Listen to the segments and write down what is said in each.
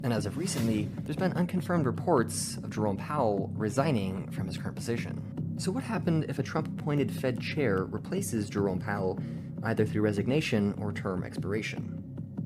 And as of recently, there's been unconfirmed reports of Jerome Powell resigning from his current position. So what happened if a Trump-appointed Fed chair replaces Jerome Powell either through resignation or term expiration?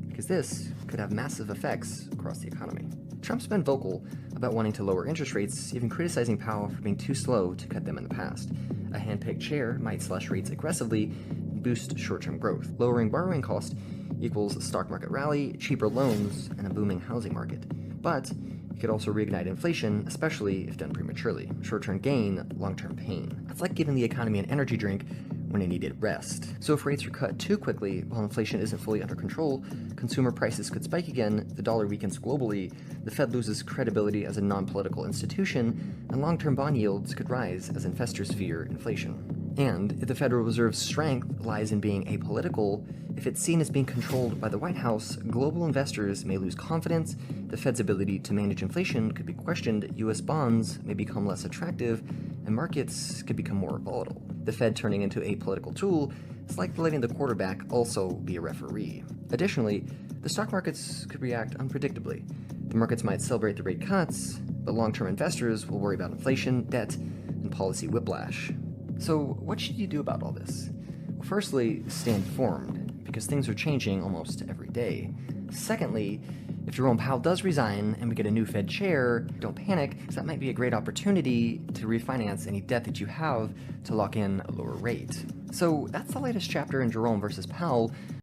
Because this could have massive effects across the economy. Trump's been vocal about wanting to lower interest rates, even criticizing Powell for being too slow to cut them in the past. A hand-picked chair might slash rates aggressively and boost short-term growth. Lowering borrowing cost equals a stock market rally, cheaper loans, and a booming housing market. But it could also reignite inflation, especially if done prematurely. Short-term gain, long-term pain. It's like giving the economy an energy drink when it needed rest. So if rates are cut too quickly while inflation isn't fully under control, consumer prices could spike again, the dollar weakens globally, the Fed loses credibility as a non-political institution, and long-term bond yields could rise as investors fear inflation. And if the Federal Reserve's strength lies in being apolitical, if it's seen as being controlled by the White House, global investors may lose confidence, the Fed's ability to manage inflation could be questioned, US bonds may become less attractive, and markets could become more volatile. The Fed turning into a political tool is like letting the quarterback also be a referee. Additionally, the stock markets could react unpredictably. The markets might celebrate the rate cuts, but long-term investors will worry about inflation, debt, and policy whiplash. So what should you do about all this? Well, firstly, stay informed, because things are changing almost every day. Secondly, if Jerome Powell does resign and we get a new Fed chair, don't panic, because that might be a great opportunity to refinance any debt that you have to lock in a lower rate. So that's the latest chapter in Jerome versus Powell.